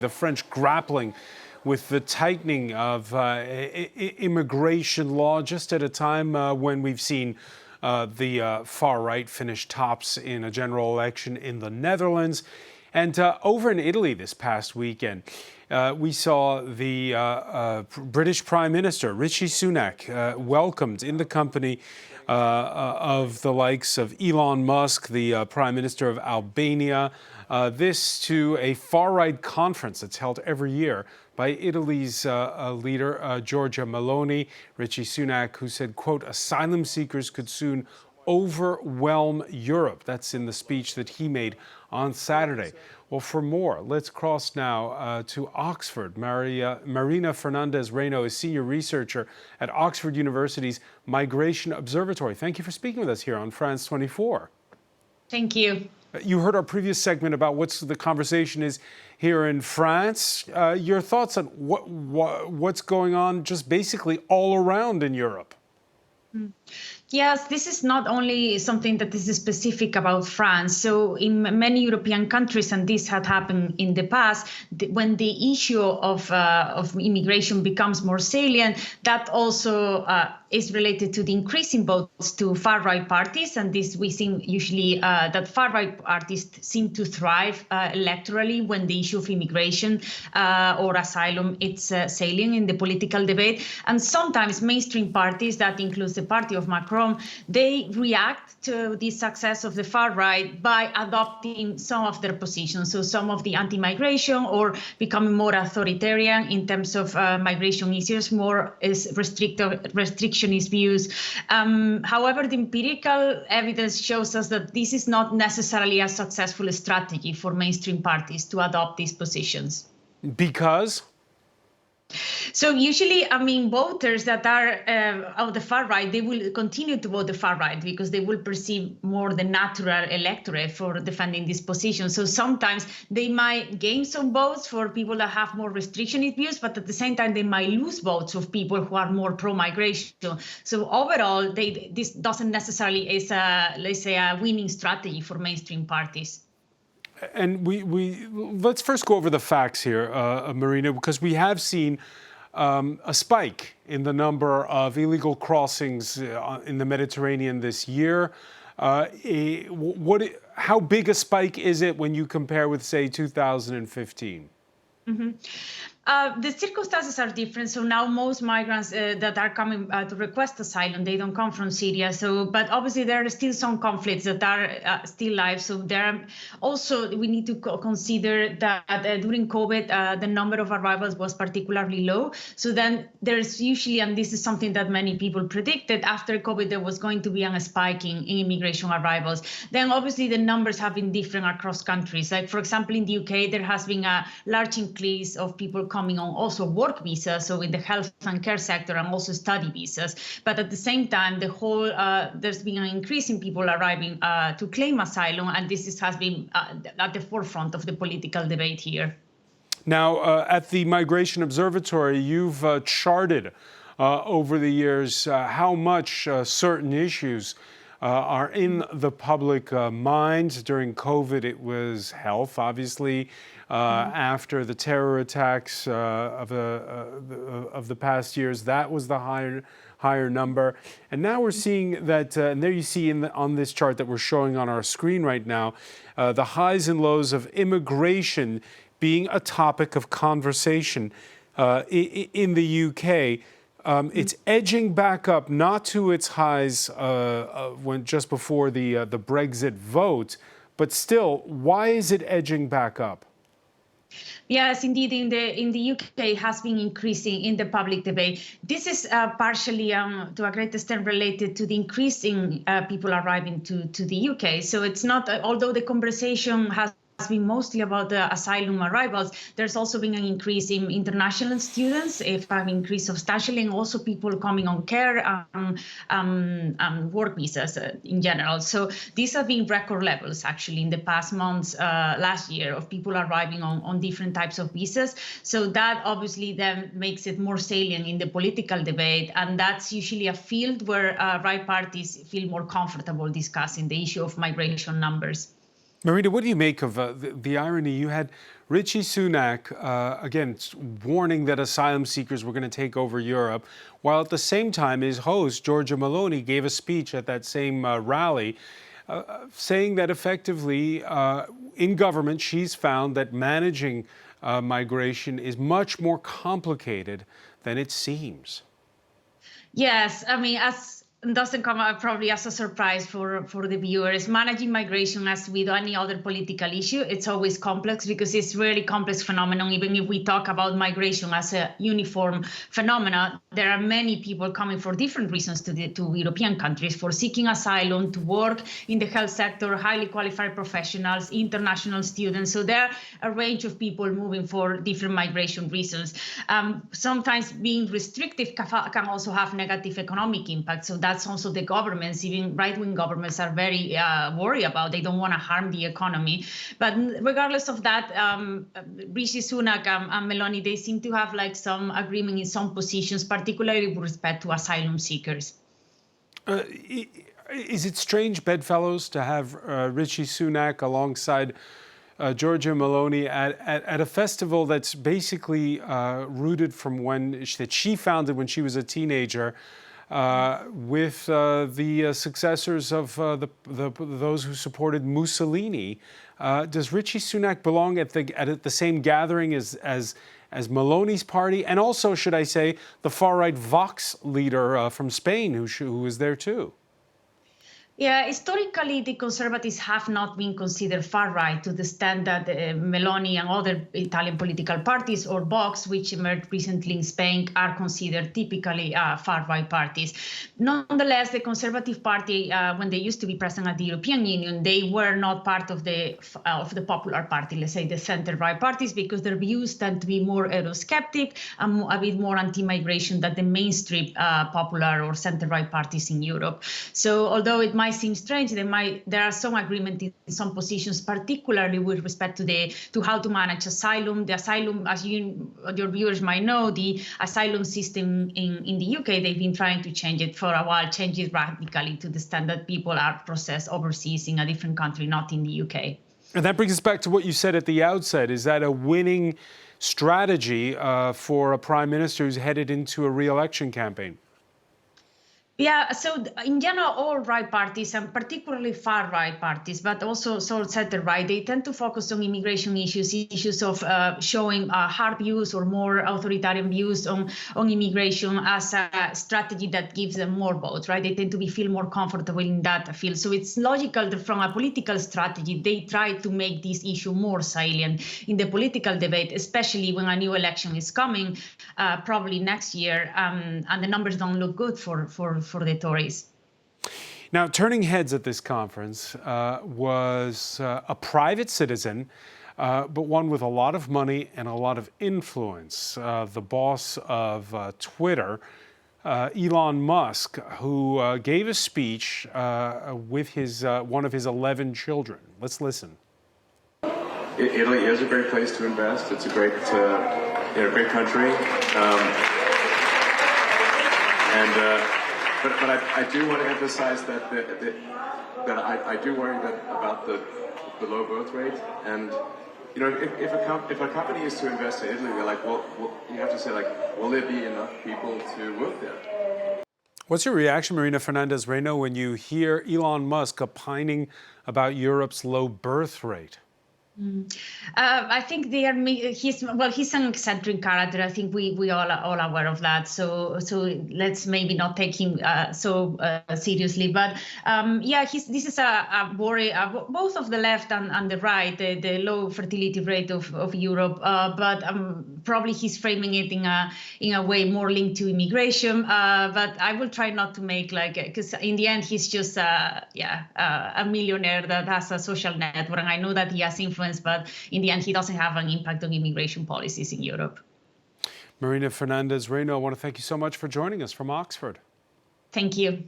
The French grappling with the tightening of immigration law just at a time when we've seen the far right finish tops in a general election in the Netherlands. And over in Italy this past weekend, we saw the British Prime Minister Rishi Sunak welcomed in the company of the likes of Elon Musk, the Prime Minister of Albania, this to a far-right conference that's held every year by Italy's leader, Giorgia Meloni. Rishi Sunak, who said, quote, asylum seekers could soon overwhelm Europe. That's in the speech that he made on Saturday. Well, for more, let's cross now to Oxford. Mariña Fernández-Reino is senior researcher at Oxford University's Migration Observatory. Thank you for speaking with us here on France 24. Thank you. You heard our previous segment about what the conversation is here in France. Your thoughts on what's going on just basically all around in Europe? Yes, this is not only something that is specific about France. So in many European countries, and this had happened in the past, when the issue of immigration becomes more salient, that also is related to the increasing votes to far-right parties. And this we see usually that far-right parties seem to thrive electorally when the issue of immigration or asylum it's salient in the political debate. And sometimes mainstream parties, that includes the party of Macron, they react to the success of the far right by adopting some of their positions. So some of the anti-migration or becoming more authoritarian in terms of migration issues, more restrictionist views. However, the empirical evidence shows us that this is not necessarily a successful strategy for mainstream parties to adopt these positions. Because? So usually, I mean, voters that are of the far right, they will continue to vote the far right because they will perceive more the natural electorate for defending this position. So sometimes they might gain some votes for people that have more restrictionist views, but at the same time, they might lose votes of people who are more pro-migration. So overall, this doesn't necessarily is let's say, a winning strategy for mainstream parties. And let's first go over the facts here, Mariña, because we have seen a spike in the number of illegal crossings in the Mediterranean this year. How big a spike is it when you compare with, say, 2015? Mm-hmm. The circumstances are different. So now most migrants that are coming to request asylum, they don't come from Syria. But obviously there are still some conflicts that are still live. So there are also, we need to consider that during COVID, the number of arrivals was particularly low. So then there's usually, and this is something that many people predicted, after COVID, there was going to be a spike in immigration arrivals. Then obviously the numbers have been different across countries. Like, for example, in the UK, there has been a large increase of people coming on also work visas, so in the health and care sector, and also study visas. But at the same time, there's been an increase in people arriving to claim asylum, and this has been at the forefront of the political debate here. Now, at the Migration Observatory, you've charted over the years how much certain issues are in the public mind. During COVID, it was health, obviously. After the terror attacks of the past years, that was the higher number. And now we're seeing that, and there you see on this chart that we're showing on our screen right now, the highs and lows of immigration being a topic of conversation in the UK. It's edging back up, not to its highs when just before the Brexit vote, but still, why is it edging back up? Yes, indeed, in the UK, it has been increasing in the public debate. This is partially, to a great extent, related to the increasing people arriving to the UK. So it's not, although the conversation has been mostly about the asylum arrivals, there's also been an increase in international students, have increased substantially, and also people coming on care and work visas in general. So these have been record levels, actually, in the past months, last year, of people arriving on different types of visas. So that obviously then makes it more salient in the political debate, and that's usually a field where right parties feel more comfortable discussing the issue of migration numbers. Marina, what do you make of the irony? You had Rishi Sunak, again, warning that asylum seekers were going to take over Europe, while at the same time his host, Giorgia Meloni, gave a speech at that same rally saying that effectively in government she's found that managing migration is much more complicated than it seems. Yes, I mean, as doesn't come out probably as a surprise for the viewers. Managing migration, as with any other political issue, it's always complex because it's really complex phenomenon. Even if we talk about migration as a uniform phenomena, there are many people coming for different reasons to European countries, for seeking asylum, to work in the health sector, highly qualified professionals, international students. So there are a range of people moving for different migration reasons. Sometimes being restrictive can also have negative economic impact. So that's also the governments, even right-wing governments, are very worried about. They don't want to harm the economy. But regardless of that, Rishi Sunak and Meloni, they seem to have like some agreement in some positions, particularly with respect to asylum seekers. Is it strange, bedfellows, to have Rishi Sunak alongside Giorgia Meloni at a festival that's basically rooted from that she founded when she was a teenager, with the successors of those who supported Mussolini? Does Rishi Sunak belong at the same gathering as Meloni's party, and also, should I say, the far-right Vox leader from Spain, who was there too? Yeah, historically, the Conservatives have not been considered far-right to the extent that Meloni and other Italian political parties, or Vox, which emerged recently in Spain, are considered typically far-right parties. Nonetheless, the Conservative Party, when they used to be present at the European Union, they were not part of the Popular Party, let's say the center-right parties, because their views tend to be more Eurosceptic and a bit more anti-migration than the mainstream popular or center-right parties in Europe. So although it might seem strange, there are some agreement in some positions, particularly with respect to how to manage asylum. The asylum, as your viewers might know, the asylum system in the UK, they've been trying to change it for a while, change it radically to the extent that people are processed overseas in a different country, not in the UK. And that brings us back to what you said at the outset. Is that a winning strategy for a prime minister who's headed into a re-election campaign? Yeah, so in general, all right parties, and particularly far-right parties, but also center-right, they tend to focus on immigration issues of showing hard views or more authoritarian views on immigration as a strategy that gives them more votes, right? They tend to feel more comfortable in that field. So it's logical that from a political strategy, they try to make this issue more salient in the political debate, especially when a new election is coming, probably next year, and the numbers don't look good for the Tories. Now, turning heads at this conference was a private citizen, but one with a lot of money and a lot of influence, the boss of Twitter, Elon Musk, who gave a speech with one of his 11 children. Let's listen. Italy is a great place to invest. It's a great country. But I do want to emphasize that I do worry about the low growth rate. And you know, if a company is to invest in Italy, they're like, well, you have to say, like, will there be enough people to work there? What's your reaction, Marina Fernández-Reino, when you hear Elon Musk opining about Europe's low birth rate? I think he's an eccentric character. I think we all are aware of that. So let's maybe not take him so seriously. But yeah, this is a worry, both of the left and the right, the low fertility rate of Europe. But probably he's framing it in a way more linked to immigration. But I will try not to make because in the end he's just a millionaire that has a social network, and I know that he has influence. But in the end, he doesn't have an impact on immigration policies in Europe. Marina Fernández-Reino, I want to thank you so much for joining us from Oxford. Thank you.